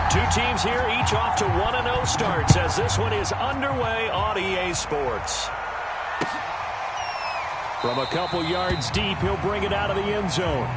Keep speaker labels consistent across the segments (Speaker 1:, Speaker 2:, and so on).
Speaker 1: Two teams here, each off to 1-0 starts as this one is underway on EA Sports. From a couple yards deep, he'll bring it out of the end zone.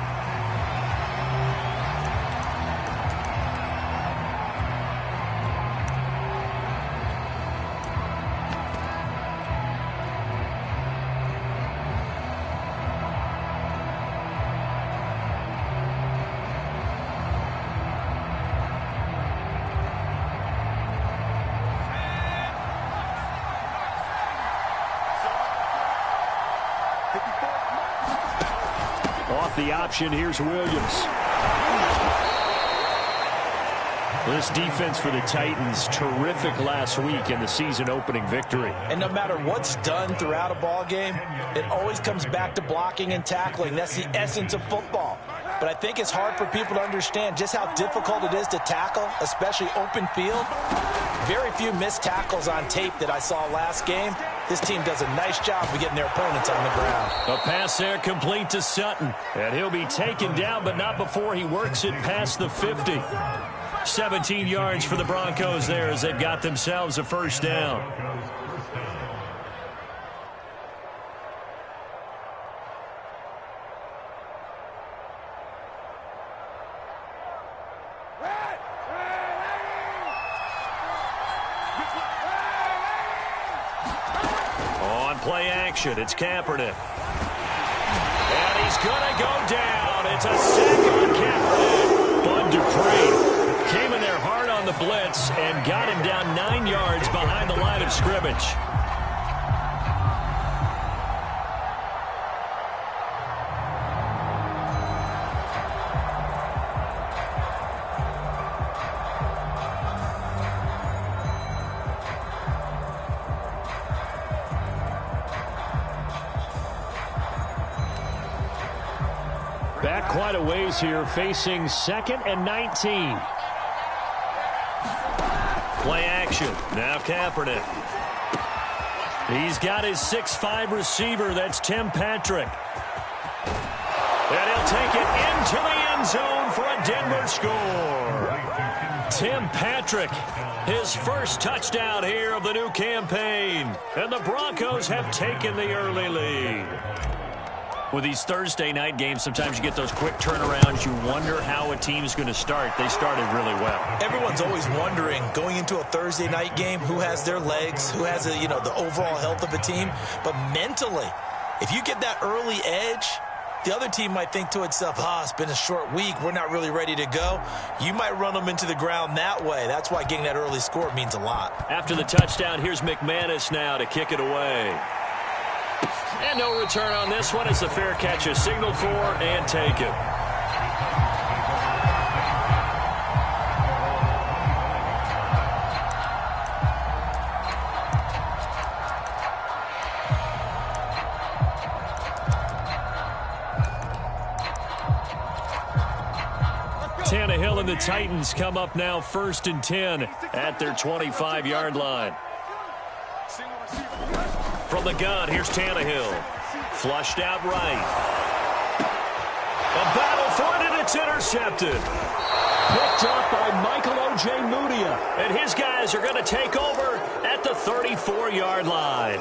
Speaker 1: Off the option, here's Williams. This defense for the Titans, terrific last week in the season-opening victory.
Speaker 2: And no matter what's done throughout a ball game, it always comes back to blocking and tackling. That's the essence of football. But I think it's hard for people to understand just how difficult it is to tackle, especially open field. Very few missed tackles on tape that I saw last game. This team does a nice job of getting their opponents on the ground.
Speaker 1: A pass there complete to Sutton. And he'll be taken down, but not before he works it past the 50. 17 yards for the Broncos there as they've got themselves a first down. Play action. It's Kaepernick. And he's going to go down. It's a sack on Kaepernick. Bud Dupree came in there hard on the blitz and got him down 9 yards behind the line of scrimmage. Back quite a ways here, facing 2nd and 19. Play action. Now Kaepernick. He's got his 6'5" receiver. That's Tim Patrick. And he'll take it into the end zone for a Denver score. Tim Patrick, his first touchdown here of the new campaign. And the Broncos have taken the early lead. With these Thursday night games, sometimes you get those quick turnarounds. You wonder how a team's going to start. They started really well.
Speaker 2: Everyone's always wondering, going into a Thursday night game, who has their legs, who has the overall health of a team. But mentally, if you get that early edge, the other team might think to itself, it's been a short week. We're not really ready to go. You might run them into the ground that way. That's why getting that early score means a lot.
Speaker 1: After the touchdown, here's McManus now to kick it away. And no return on this one. It's a fair catch, a signal for, and take it. Tannehill and the Titans come up now 1st and 10 at their 25-yard line. From the gun, here's Tannehill. Flushed out right. A battle for it, and it's intercepted. Picked up by Michael Ojemudia. And his guys are going to take over at the 34-yard line.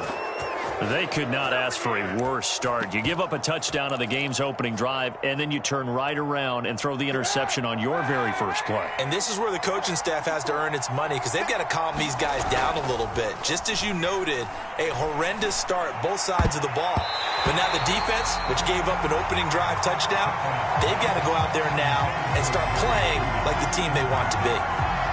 Speaker 1: They could not ask for a worse start. You give up a touchdown on the game's opening drive, and then you turn right around and throw the interception on your very first play.
Speaker 2: And this is where the coaching staff has to earn its money, because they've got to calm these guys down a little bit. Just as you noted, a horrendous start both sides of the ball. But now the defense, which gave up an opening drive touchdown, they've got to go out there now and start playing like the team they want to be.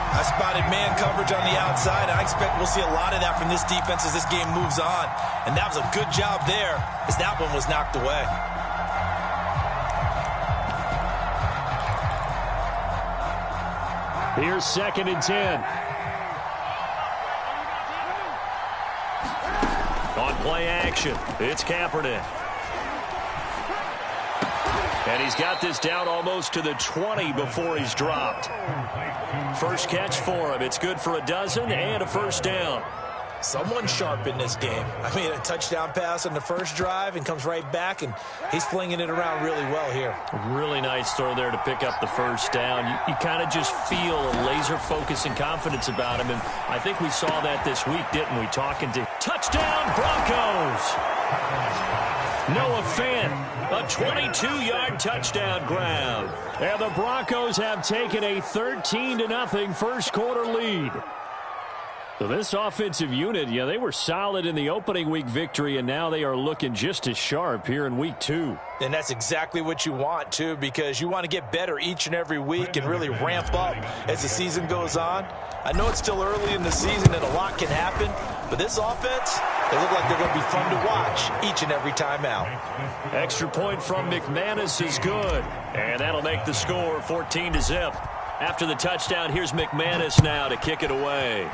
Speaker 2: I spotted man coverage on the outside. I expect we'll see a lot of that from this defense as this game moves on. And that was a good job there as that one was knocked away.
Speaker 1: Here's 2nd and 10. On play action, it's Kaepernick. And he's got this down almost to the 20 before he's dropped. First catch for him. It's good for a dozen and a first down.
Speaker 2: Someone's sharp in this game. I mean, a touchdown pass on the first drive and comes right back, and he's flinging it around really well here.
Speaker 1: Really nice throw there to pick up the first down. You kind of just feel a laser focus and confidence about him, and I think we saw that this week, didn't we? Talking to touchdown Broncos. Noah Fant, a 22-yard touchdown grab. And the Broncos have taken a 13-0 first quarter lead. So this offensive unit, yeah, they were solid in the opening week victory, and now they are looking just as sharp here in week 2.
Speaker 2: And that's exactly what you want, too, because you want to get better each and every week and really ramp up as the season goes on. I know it's still early in the season and a lot can happen, but this offense, they look like they're going to be fun to watch each and every time out.
Speaker 1: Extra point from McManus is good, and that'll make the score 14-0. After the touchdown, here's McManus now to kick it away.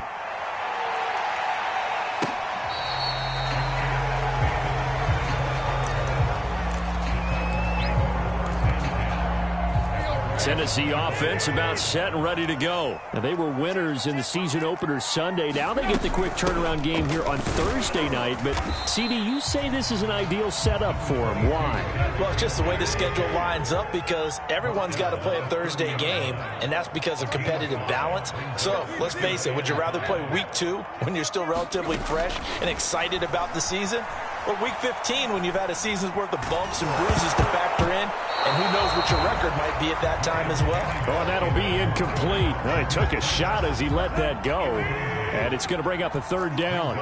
Speaker 1: Tennessee offense about set and ready to go. Now, they were winners in the season opener Sunday. Now they get the quick turnaround game here on Thursday night. But, CD, you say this is an ideal setup for them. Why?
Speaker 2: Well, it's just the way the schedule lines up because everyone's got to play a Thursday game, and that's because of competitive balance. So, let's face it, would you rather play week 2 when you're still relatively fresh and excited about the season? Or week 15 when you've had a season's worth of bumps and bruises to factor in, and who knows what your record might be at that time as well.
Speaker 1: Oh, that'll be incomplete. Well, he took a shot as he let that go, and it's going to bring up a third down.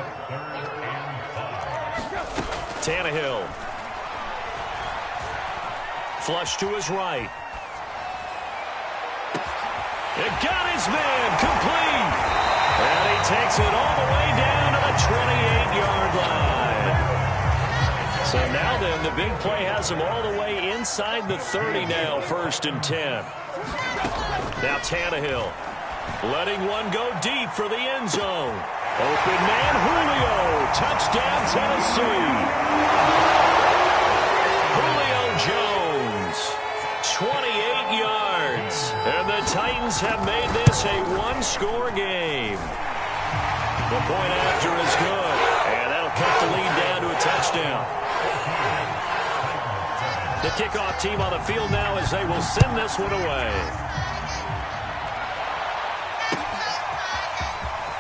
Speaker 1: Tannehill. Flush to his right. It got his man complete. And he takes it all the way down to the 28-yard line. So now then, the big play has him all the way inside the 30 now, 1st and 10. Now Tannehill letting one go deep for the end zone. Open man Julio. Touchdown Tennessee. Julio Jones. 28 yards. And the Titans have made this a one-score game. The point after is good. And that'll cut the lead down to a touchdown. The kickoff team on the field now as they will send this one away.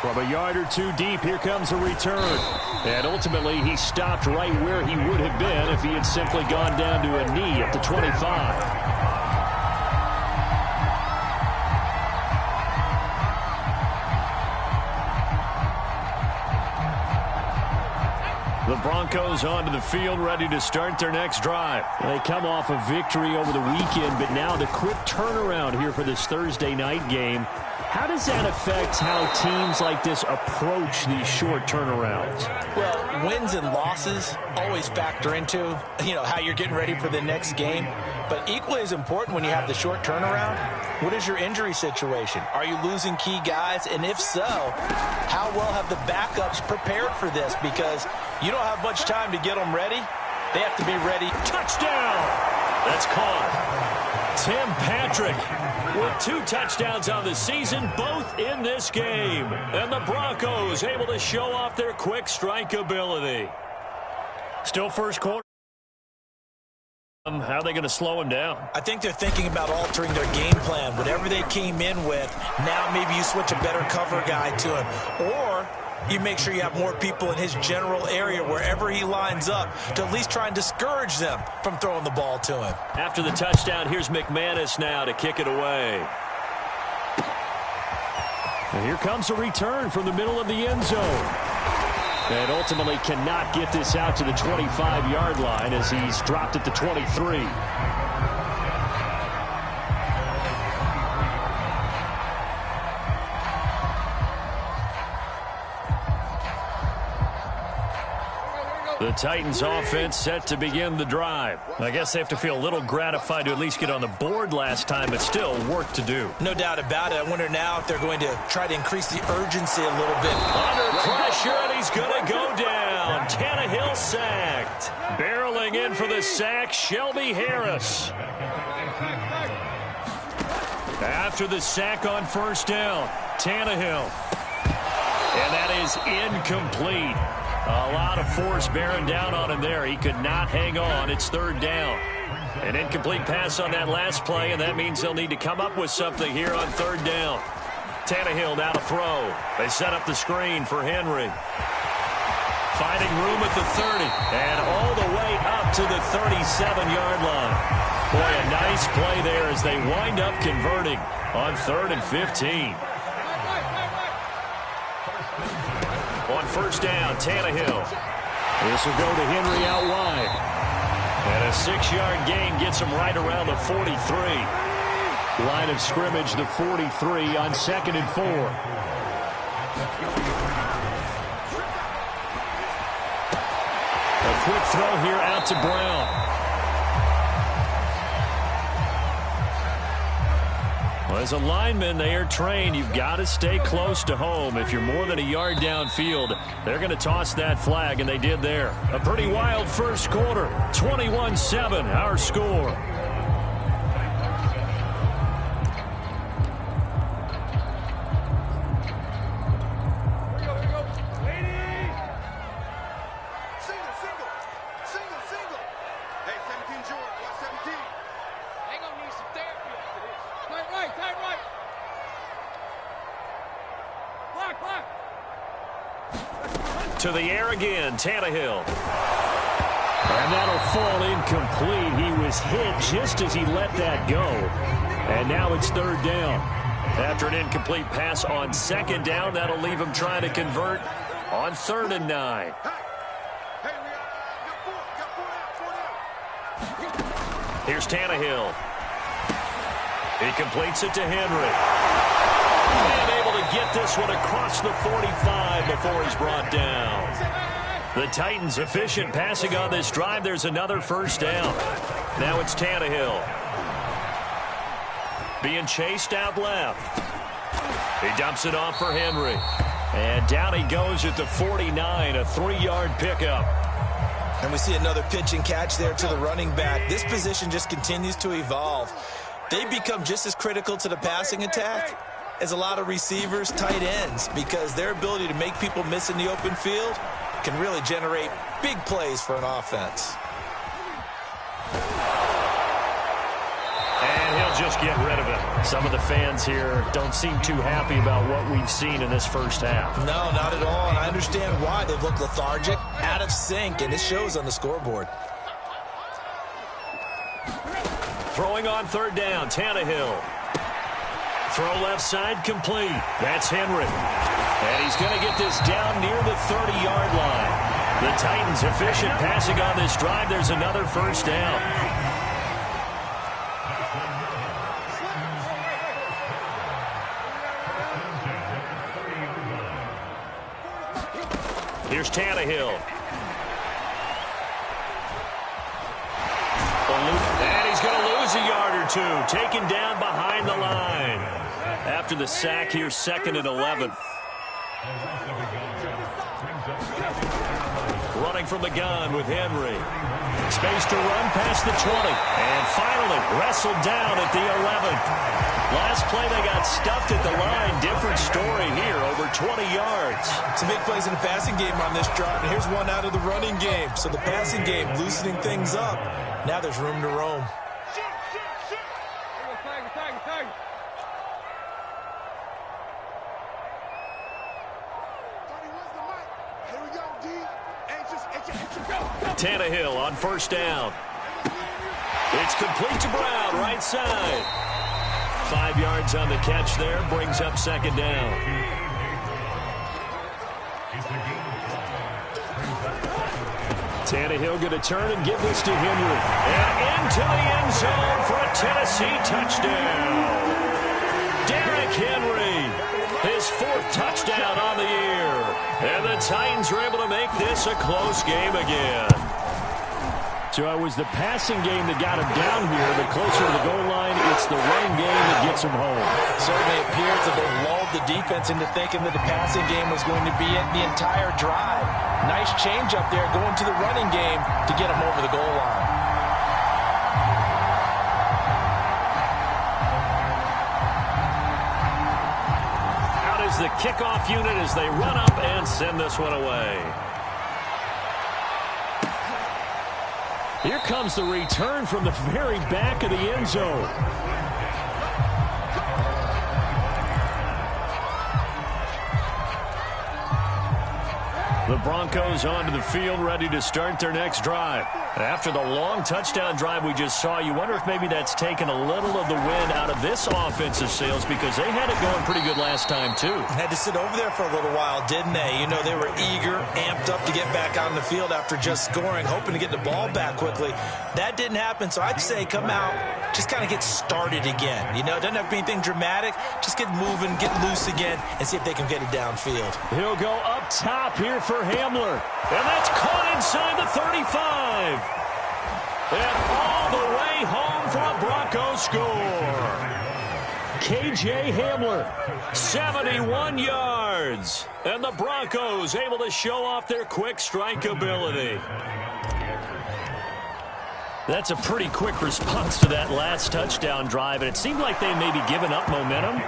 Speaker 1: From a yard or two deep, here comes a return. And ultimately, he stopped right where he would have been if he had simply gone down to a knee at the 25. The Broncos onto the field, ready to start their next drive. They come off a victory over the weekend, but now the quick turnaround here for this Thursday night game. How does that affect how teams like this approach these short turnarounds?
Speaker 2: Well, wins and losses always factor into, how you're getting ready for the next game. But equally as important when you have the short turnaround, what is your injury situation? Are you losing key guys? And if so, how well have the backups prepared for this? Because you don't have much time to get them ready. They have to be ready. Touchdown! That's caught. Tim Patrick with 2 touchdowns on the season, both in this game. And the Broncos able to show off their quick strike ability. Still first quarter. How are they going to slow him down? I think they're thinking about altering their game plan. Whatever they came in with, now maybe you switch a better cover guy to him. Or you make sure you have more people in his general area wherever he lines up to at least try and discourage them from throwing the ball to him. After the touchdown, here's McManus now to kick it away. And here comes a return from the middle of the end zone. And ultimately cannot get this out to the 25-yard line as he's dropped at the 23. The Titans offense set to begin the drive. I guess they have to feel a little gratified to at least get on the board last time, but still work to do. No doubt about it. I wonder now if they're going to try to increase the urgency a little bit. Under pressure, and he's going to go down. Tannehill sacked. Barreling in for the sack, Shelby Harris. After the sack on first down, Tannehill.
Speaker 1: And that is incomplete. A lot of force bearing down on him there. He could not hang on. It's third down. An incomplete pass on that last play, and that means they'll need to come up with something here on third down. Tannehill now to throw. They set up the screen for Henry. Finding room at the 30, and all the way up to the 37-yard line. Boy, a nice play there as they wind up converting on 3rd and 15. On first down, Tannehill. This will go to Henry out wide. And a 6-yard gain gets him right around the 43. Line of scrimmage, the 43 on 2nd and 4. A quick throw here out to Brown. Well, as a lineman, they are trained. You've got to stay close to home. If you're more than a yard downfield, they're going to toss that flag, and they did there. A pretty wild first quarter. 21-7, our score. To the air again, Tannehill. And that'll fall incomplete. He was hit just as he let that go. And now it's third down. After an incomplete pass on 2nd down, that'll leave him trying to convert on 3rd and 9. Here's Tannehill. He completes it to Henry. And able to get this one across the 45 before he's brought down. The Titans efficient passing on this drive. There's another first down. Now it's Tannehill. Being chased out left. He dumps it off for Henry. And down he goes at the 49, a 3-yard pickup.
Speaker 2: And we see another pitch and catch there to the running back. This position just continues to evolve. They become just as critical to the passing attack as a lot of receivers, tight ends, because their ability to make people miss in the open field can really generate big plays for an offense.
Speaker 1: And he'll just get rid of it. Some of the fans here don't seem too happy about what we've seen in this first half.
Speaker 2: No, not at all, and I understand why. They've looked lethargic, out of sync, and it shows on the scoreboard.
Speaker 1: Throwing on third down, Tannehill. Throw left side complete. That's Henry. And he's going to get this down near the 30-yard line. The Titans efficient passing on this drive. There's another first down. Here's Tannehill. And he's going to lose a yard or two. Taken down behind the line. After the sack here, 2nd and 11. Running from the gun with Henry. Space to run past the 20. And finally wrestled down at the 11. Last play they got stuffed at the line. Different story here, over 20 yards.
Speaker 2: Some big plays in the passing game on this drive. And here's one out of the running game. So the passing game loosening things up. Now there's room to roam.
Speaker 1: Tannehill on first down. It's complete to Brown, right side. 5 yards on the catch there, brings up 2nd down. Tannehill going to turn and give this to Henry. And into the end zone for a Tennessee touchdown. Derrick Henry, his 4th touchdown on the year. And the Titans are able to make this a close game again. So it was the passing game that got him down here. The closer to the goal line, it's the running game that gets him home.
Speaker 2: Certainly appears that they lulled the defense into thinking that the passing game was going to be it the entire drive. Nice change up there going to the running game to get him over the goal line.
Speaker 1: Out is the kickoff unit as they run up and send this one away. Here comes the return from the very back of the end zone. The Broncos onto the field, ready to start their next drive. After the long touchdown drive we just saw, you wonder if maybe that's taken a little of the wind out of this offensive sails, because they had it going pretty good last time, too.
Speaker 2: Had to sit over there for a little while, didn't they? You know, they were eager, amped up to get back on the field after just scoring, hoping to get the ball back quickly. That didn't happen, so I'd say come out, just kind of get started again. You know, it doesn't have to be anything dramatic. Just get moving, get loose again, and see if they can get it downfield.
Speaker 1: He'll go up top here for Hamler. And that's caught inside the 35. And all the way home for a Broncos score. KJ Hamler, 71 yards. And the Broncos able to show off their quick strike ability. That's a pretty quick response to that last touchdown drive, and it seemed like they may be giving up momentum,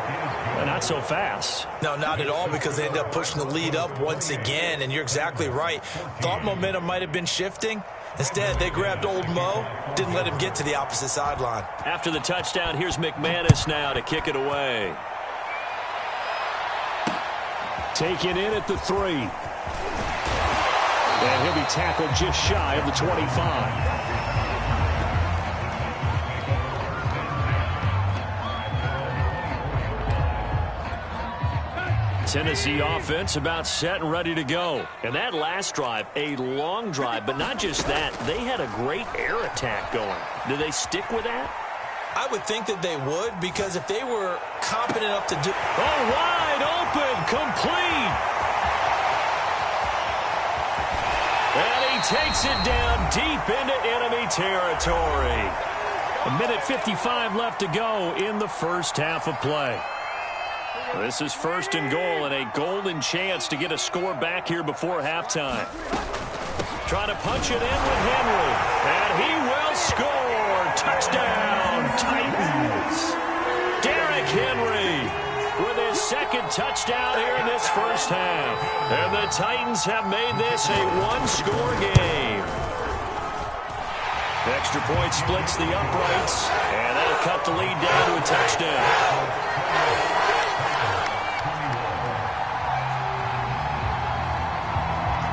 Speaker 1: but not so fast.
Speaker 2: No, not at all, because they ended up pushing the lead up once again, and you're exactly right. Thought momentum might have been shifting. Instead, they grabbed old Mo, didn't let him get to the opposite sideline.
Speaker 1: After the touchdown, here's McManus now to kick it away. Taken in at the 3. And he'll be tackled just shy of the 25. Tennessee offense about set and ready to go. And that last drive, a long drive, but not just that. They had a great air attack going. Do they stick with that?
Speaker 2: I would think that they would, because if they were competent enough to do...
Speaker 1: Oh, wide open, complete. And he takes it down deep into enemy territory. 1:55 left to go in the first half of play. This is 1st and goal, and a golden chance to get a score back here before halftime. Trying to punch it in with Henry, and he will score. Touchdown, Titans. Derrick Henry with his 2nd touchdown here in this first half. And the Titans have made this a one-score game. Extra point splits the uprights, and that'll cut the lead down to a touchdown.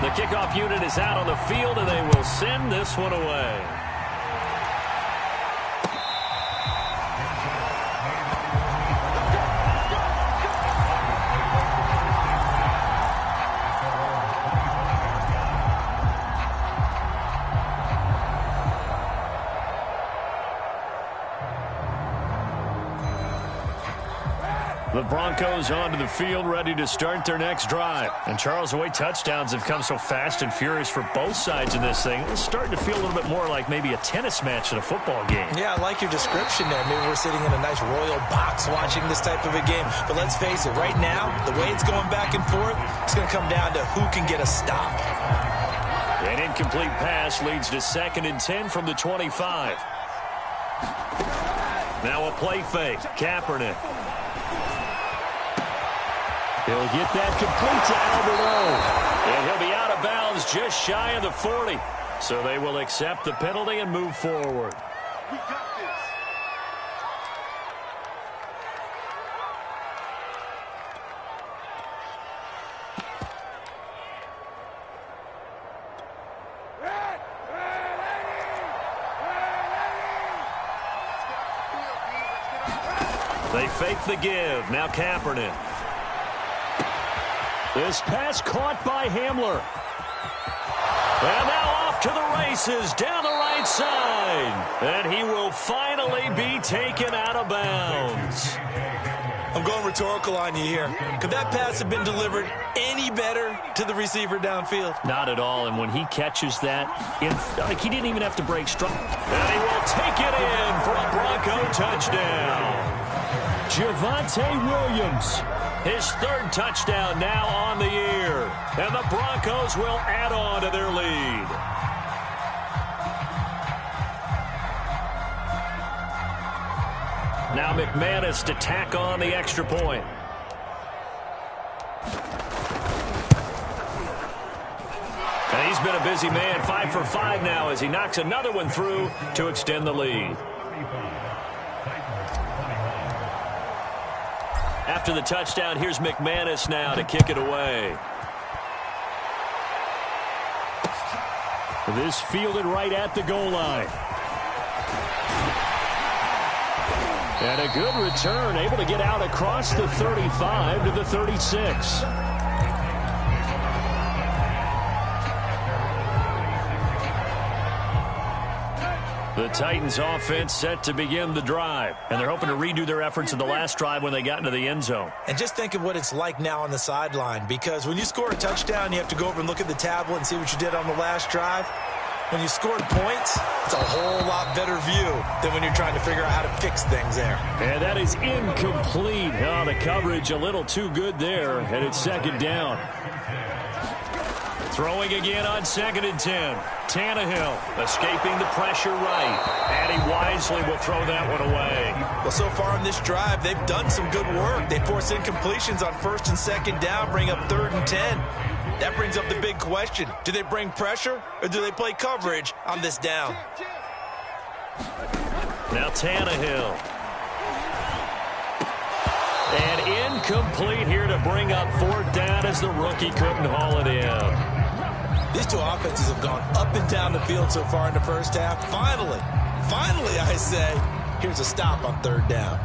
Speaker 1: The kickoff unit is out on the field, and they will send this one away. The Broncos onto the field, ready to start their next drive. And Charles, the way touchdowns have come so fast and furious for both sides in this thing, it's starting to feel a little bit more like maybe a tennis match in a football game.
Speaker 2: Yeah, I like your description there. Maybe we're sitting in a nice royal box watching this type of a game. But let's face it, right now, the way it's going back and forth, it's going to come down to who can get a stop.
Speaker 1: An incomplete pass leads to 2nd and 10 from the 25. Now a play fake. Kaepernick. He'll get that complete to Albert O. And he'll be out of bounds just shy of the 40. So they will accept the penalty and move forward.
Speaker 3: We got this.
Speaker 1: They fake the give. Now Kaepernick. This pass caught by Hamler. And now off to the races down the right side. And he will finally be taken out of bounds.
Speaker 2: I'm going rhetorical on you here. Could that pass have been delivered any better to the receiver downfield?
Speaker 1: Not at all. And when he catches that, he didn't even have to break stride. And he will take it in for a Bronco touchdown. Javonte Williams, his 3rd touchdown now on the year. And the Broncos will add on to their lead. Now McManus to tack on the extra point. a busy man. 5 for 5 now as he knocks another one through to extend the lead. After the touchdown, here's McManus now to kick it away. This fielded right at the goal line. And a good return, able to get out across the 35 to the 36. The Titans offense set to begin the drive, and they're hoping to redo their efforts in the last drive when they got into the end zone.
Speaker 2: And just think of what it's like now on the sideline, because when you score a touchdown, you have to go over and look at the tablet and see what you did on the last drive. When you scored points, it's a whole lot better view than when you're trying to figure out how to fix things there.
Speaker 1: And that is incomplete. Oh, the coverage a little too good there, and it's second down. Throwing again on 2nd and 10. Tannehill escaping the pressure right. And he wisely will throw that one away.
Speaker 2: Well, so far in this drive, they've done some good work. They force incompletions on 1st and 2nd down, bring up 3rd and 10. That brings up the big question. Do they bring pressure or do they play coverage on this down?
Speaker 1: Now Tannehill. And incomplete here to bring up 4th down as the rookie couldn't haul it in.
Speaker 2: These two offenses have gone up and down the field so far in the first half. Finally, I say, here's a stop on 3rd down.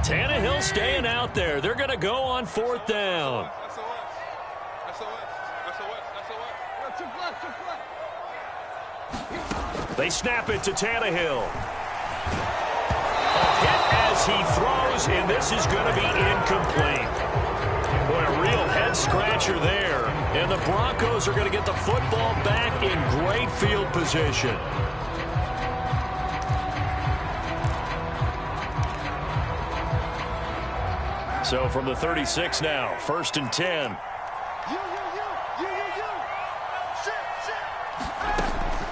Speaker 1: Tannehill staying out there. They're going to go on 4th down. They snap it to Tannehill. A hit as he throws, and this is going to be incomplete. Boy, a real head-scratcher there. And the Broncos are going to get the football back in great field position. So from the 36 now, 1st and 10.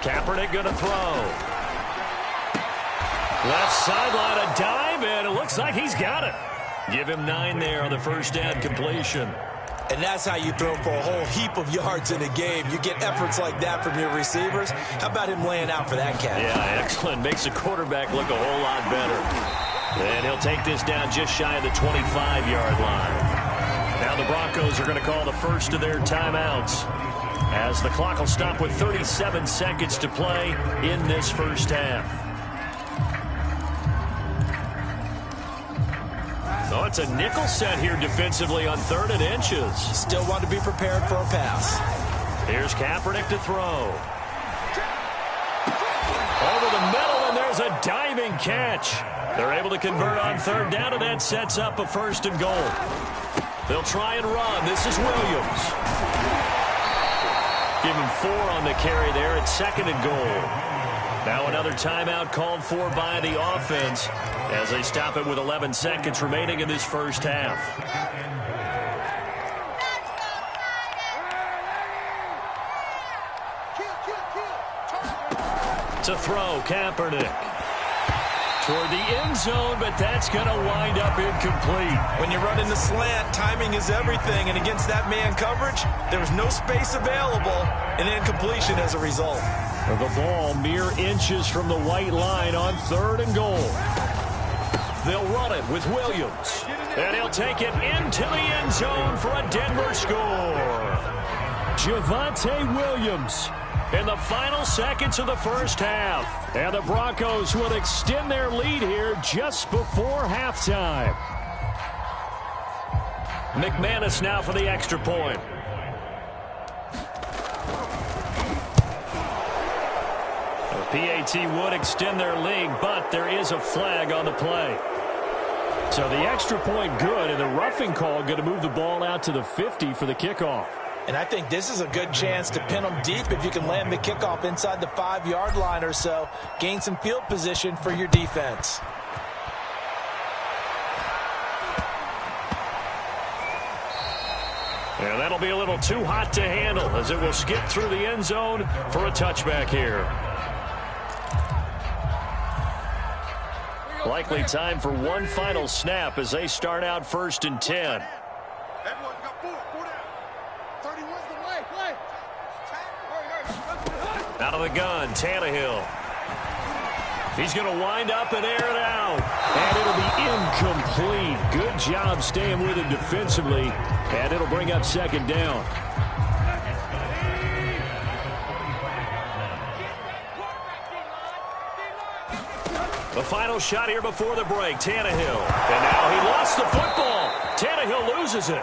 Speaker 1: Kaepernick going to throw. Left sideline, a dive, and it looks like he's got it. Give him 9 there on the 1st down completion.
Speaker 2: And that's how you throw for a whole heap of yards in a game. You get efforts like that from your receivers. How about him laying out for that catch?
Speaker 1: Yeah, excellent. Makes the quarterback look a whole lot better. And he'll take this down just shy of the 25-yard line. Now the Broncos are going to call the first of their timeouts, as the clock will stop with 37 seconds to play in this first half. So it's a nickel set here defensively on 3rd and inches.
Speaker 2: Still want to be prepared for a pass.
Speaker 1: Here's Kaepernick to throw. Over the middle, and there's a diving catch. They're able to convert on 3rd down, and that sets up a 1st and goal. They'll try and run. This is Williams. Give him 4 on the carry there at 2nd and goal. Now another timeout called for by the offense as they stop it with 11 seconds remaining in this first half. To throw, Kaepernick. Toward the end zone, but that's going to wind up incomplete.
Speaker 2: When you run in the slant, timing is everything, and against that man coverage, there was no space available, and incompletion as a result.
Speaker 1: The ball mere inches from the white line on 3rd and goal. They'll run it with Williams, and he'll take it into the end zone for a Denver score. Javonte Williams in the final seconds of the first half. And the Broncos will extend their lead here just before halftime. McManus now for the extra point. The PAT would extend their lead, but there is a flag on the play. So the extra point good, and the roughing call going to move the ball out to the 50 for the kickoff.
Speaker 2: And I think this is a good chance to pin them deep if you can land the kickoff inside the 5-yard line or so. Gain some field position for your defense.
Speaker 1: And that'll be a little too hot to handle as it will skip through the end zone for a touchback here. Likely time for one final snap as they start out 1st and 10. Out of the gun, Tannehill. He's going to wind up and air it out. And it'll be incomplete. Good job staying with him defensively. And it'll bring up 2nd down. The final shot here before the break, Tannehill. And now he lost the football. Tannehill loses it.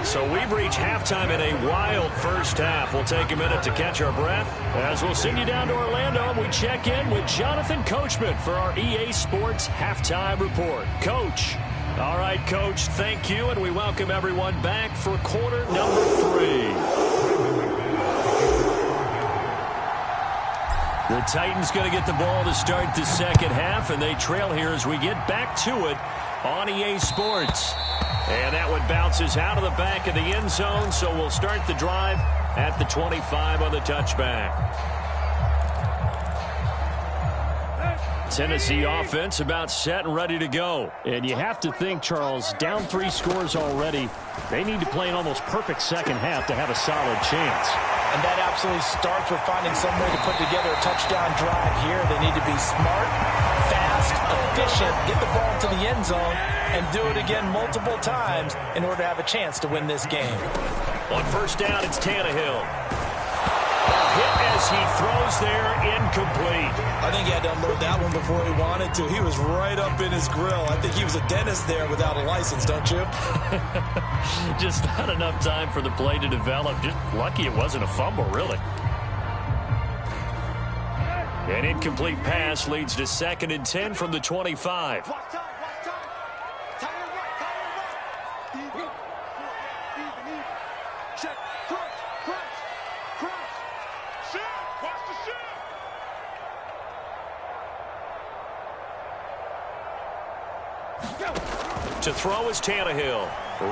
Speaker 1: So we've reached halftime in a wild first half. We'll take a minute to catch our breath as we'll send you down to Orlando and we check in with Jonathan Coachman for our EA Sports Halftime Report. Coach. All right, Coach, thank you, and we welcome everyone back for quarter number 3. The Titans going to get the ball to start the second half, and they trail here as we get back to it on EA Sports. And that one bounces out of the back of the end zone, so we'll start the drive at the 25 on the touchback. Tennessee offense about set and ready to go.
Speaker 3: And you have to think, Charles, down 3 scores already. They need to play an almost perfect second half to have a solid chance.
Speaker 2: And that absolutely starts with finding some way to put together a touchdown drive here. They need to be smart, fast, efficient, get the ball into the end zone, and do it again multiple times in order to have a chance to win this game.
Speaker 1: On 1st down, it's Tannehill. Hit as he throws there, incomplete.
Speaker 2: I think he had to unload that one before he wanted to. He was right up in his grill. I think he was a dentist there without a license, don't you?
Speaker 3: Just not enough time for the play to develop. Just lucky it wasn't a fumble, really.
Speaker 1: An incomplete pass leads to 2nd and 10 from the 25. To throw is Tannehill,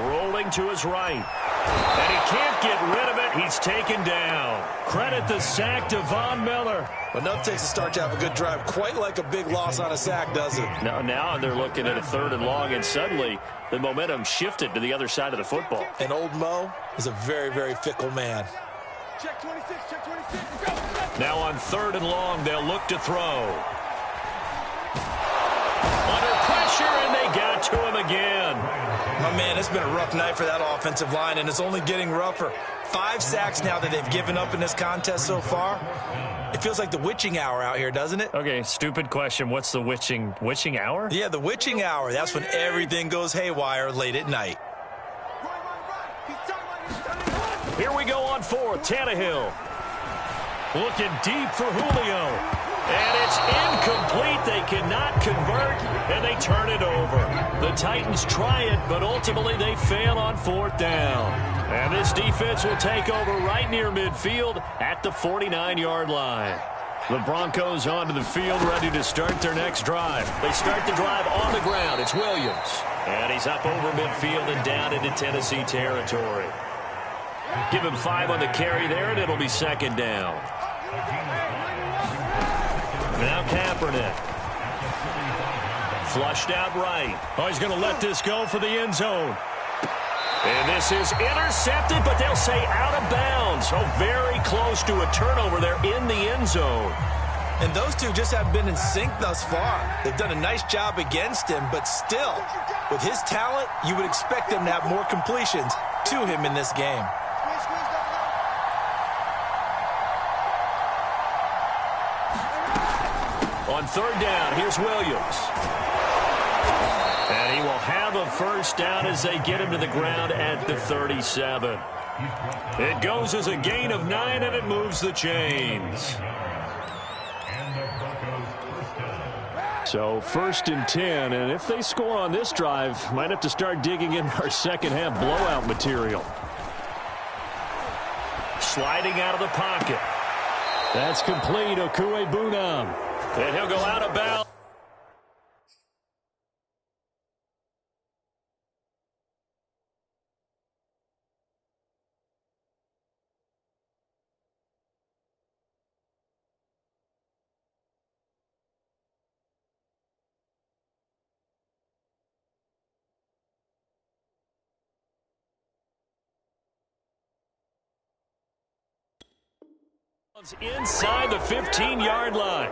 Speaker 1: rolling to his right. And he can't get rid of it. He's taken down. Credit the sack to Von Miller.
Speaker 2: Enough takes to start to have a good drive. Quite like a big loss on a sack, does it?
Speaker 3: Now they're looking at a 3rd and long, and suddenly the momentum shifted to the other side of the football.
Speaker 2: And old Mo is a very, very fickle man.
Speaker 4: Check 26, check 26. Go.
Speaker 1: Now on 3rd and long, they'll look to throw. Under pressure, and they got to him again.
Speaker 2: My man, it's been a rough night for that offensive line, and it's only getting rougher. 5 sacks now that they've given up in this contest so far. It feels like the witching hour out here, doesn't it?
Speaker 3: Okay, stupid question. What's the witching hour?
Speaker 2: Yeah, the witching hour. That's when everything goes haywire late at night.
Speaker 1: Here we go on 4th. Tannehill. Looking deep for Julio. And it's incomplete. They cannot convert, and they turn it over. The Titans try it, but ultimately they fail on 4th down. And this defense will take over right near midfield at the 49-yard line. The Broncos onto the field, ready to start their next drive. They start the drive on the ground. It's Williams. And he's up over midfield and down into Tennessee territory. Give him 5 on the carry there, and it'll be 2nd down. Now Kaepernick. Flushed out right. Oh, he's going to let this go for the end zone. And this is intercepted, but they'll say out of bounds. Oh, very close to a turnover there in the end zone.
Speaker 2: And those two just haven't been in sync thus far. They've done a nice job against him, but still, with his talent, you would expect them to have more completions to him in this game.
Speaker 1: On 3rd down, here's Williams. And he will have a 1st down as they get him to the ground at the 37. It goes as a gain of 9, and it moves the chains.
Speaker 3: So 1st and 10, and if they score on this drive, might have to start digging in our second half blowout material.
Speaker 1: Sliding out of the pocket.
Speaker 3: That's complete. Okuegbunam.
Speaker 1: And he'll go out of bounds. Inside the 15-yard line.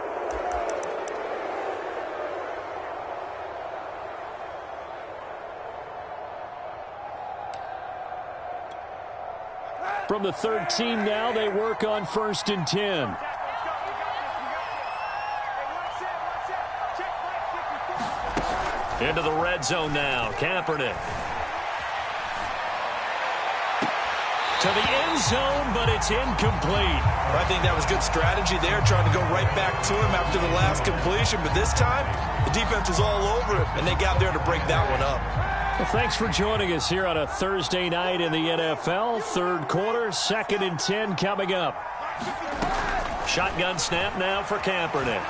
Speaker 1: From the 13 now, they work on 1st and 10. Into the red zone now. Kaepernick. To the end zone, but it's incomplete.
Speaker 2: I think that was good strategy there, trying to go right back to him after the last completion. But this time, the defense was all over him, and they got there to break that one up.
Speaker 1: Well, thanks for joining us here on a Thursday night in the NFL. Third quarter, 2nd and 10 coming up. Shotgun snap now for Kaepernick.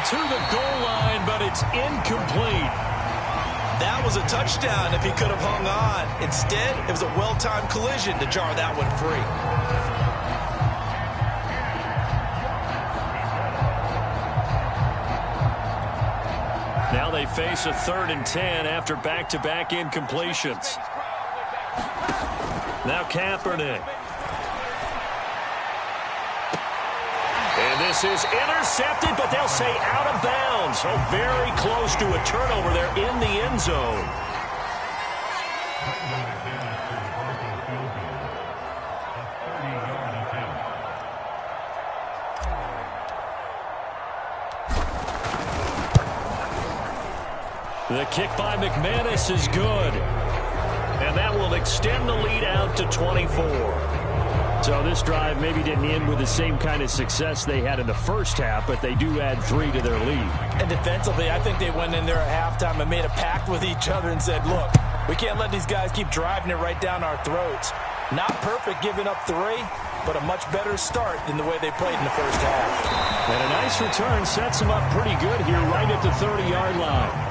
Speaker 1: To the goal line, but it's incomplete.
Speaker 2: That was a touchdown if he could have hung on. Instead, it was a well-timed collision to jar that one free.
Speaker 1: Now they face a 3rd and 10 after back-to-back incompletions. Now Kaepernick. And this is intercepted, but they'll say out of bounds. So very close to a turnover there in the end zone. The kick by McManus is good. And that will extend the lead out to 24. So this drive maybe didn't end with the same kind of success they had in the first half, but they do add 3 to their lead.
Speaker 2: And defensively, I think they went in there at halftime and made a pact with each other and said, look, we can't let these guys keep driving it right down our throats. Not perfect giving up 3, but a much better start than the way they played in the first half.
Speaker 1: And a nice return sets them up pretty good here right at the 30-yard line.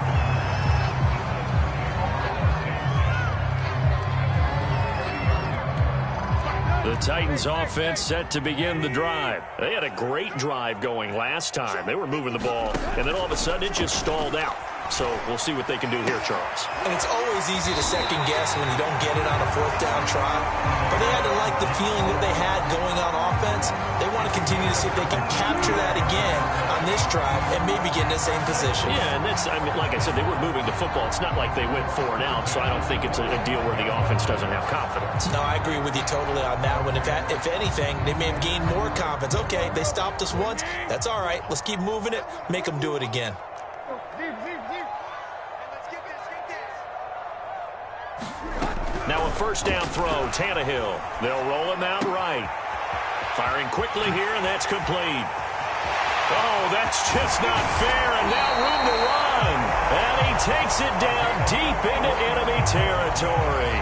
Speaker 1: The Titans offense set to begin the drive. They had a great drive going last time. They were moving the ball, and then all of a sudden it just stalled out. So we'll see what they can do here, Charles.
Speaker 2: And it's always easy to second guess when you don't get it on a 4th down try. But they had to like the feeling that they had going on offense. They want to continue to see if they can capture that again on this drive and maybe get in the same position.
Speaker 1: Yeah, and that's, I mean, like I said, they were moving the football. It's not like they went 4 and out, so I don't think it's a deal where the offense doesn't have confidence.
Speaker 2: No, I agree with you totally on that one. If anything, they may have gained more confidence. Okay, they stopped us once. That's all right. Let's keep moving it. Make them do it again.
Speaker 1: Now a 1st down throw, Tannehill. They'll roll him out right. Firing quickly here, and that's complete. Oh, that's just not fair, and now room to run. And he takes it down deep into enemy territory.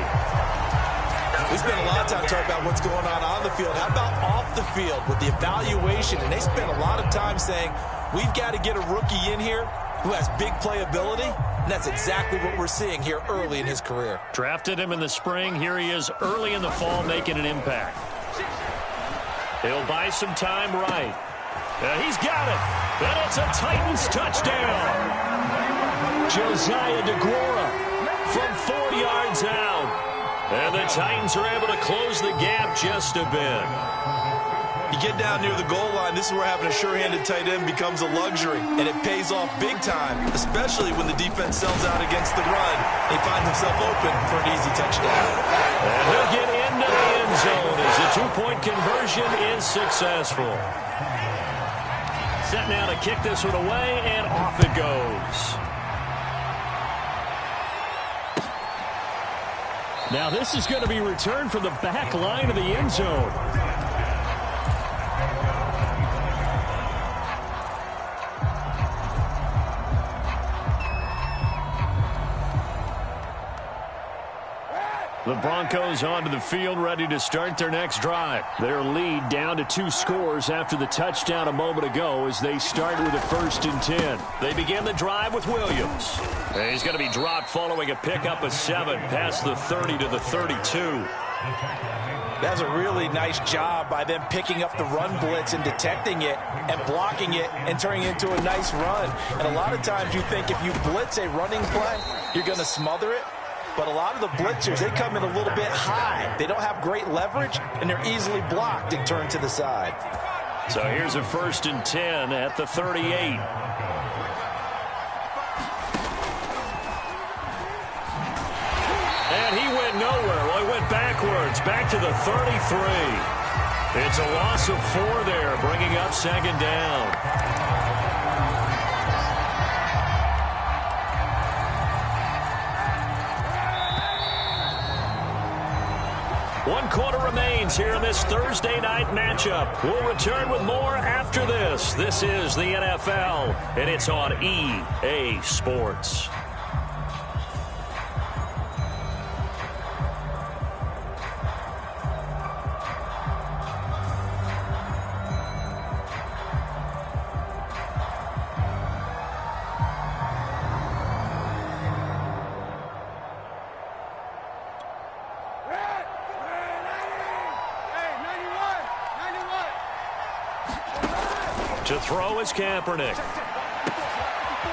Speaker 2: We spent a lot of time talking about what's going on the field. How about off the field with the evaluation? And they spent a lot of time saying, we've got to get a rookie in here who has big playability. And that's exactly what we're seeing here early in his career.
Speaker 1: Drafted him in the spring. Here he is early in the fall making an impact. He'll buy some time right. He's got it. And it's a Titans touchdown. Josiah DeGuara from 4 yards out. And the Titans are able to close the gap just a bit.
Speaker 2: You get down near the goal line, this is where having a sure-handed tight end becomes a luxury, and it pays off big time, especially when the defense sells out against the run. He finds himself open for an easy touchdown.
Speaker 1: And he'll get into the end zone as the 2-point conversion is successful. Set now to kick this one away, and off it goes. Now this is going to be returned from the back line of the end zone. The Broncos onto the field, ready to start their next drive. Their lead down to 2 scores after the touchdown a moment ago as they start with a 1st and 10. They begin the drive with Williams. And he's going to be dropped following a pickup of 7 past the 30 to the 32.
Speaker 2: That's a really nice job by them picking up the run blitz and detecting it and blocking it and turning it into a nice run. And a lot of times you think if you blitz a running play, you're going to smother it. but a lot of the blitzers, they come in a little bit high. They don't have great leverage, and they're easily blocked and turned to the side.
Speaker 1: So here's a 1st and 10 at the 38. And he went nowhere. Well, he went backwards, back to the 33. It's a loss of 4 there, bringing up 2nd down. One quarter remains here in this Thursday night matchup. We'll return with more after this. This is the NFL, and it's on EA Sports. To throw is Kaepernick.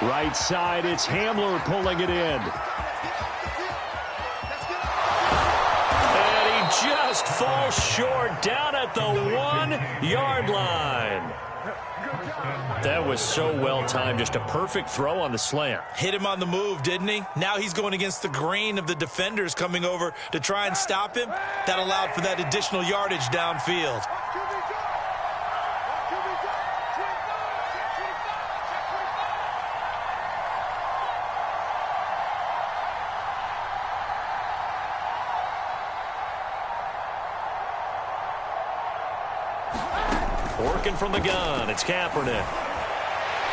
Speaker 3: Right side, it's Hamler pulling it in.
Speaker 1: And he just falls short down at the 1-yard line. That was so well timed. Just a perfect throw on the slant.
Speaker 2: Hit him on the move, didn't he? Now he's going against the grain of the defenders coming over to try and stop him. That allowed for that additional yardage downfield.
Speaker 1: Working from the gun, it's Kaepernick.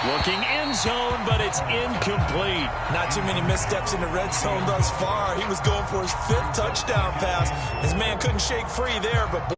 Speaker 1: Looking end zone, but it's incomplete.
Speaker 2: Not too many missteps in the red zone thus far. He was going for his 5th touchdown pass. His man couldn't shake free there, but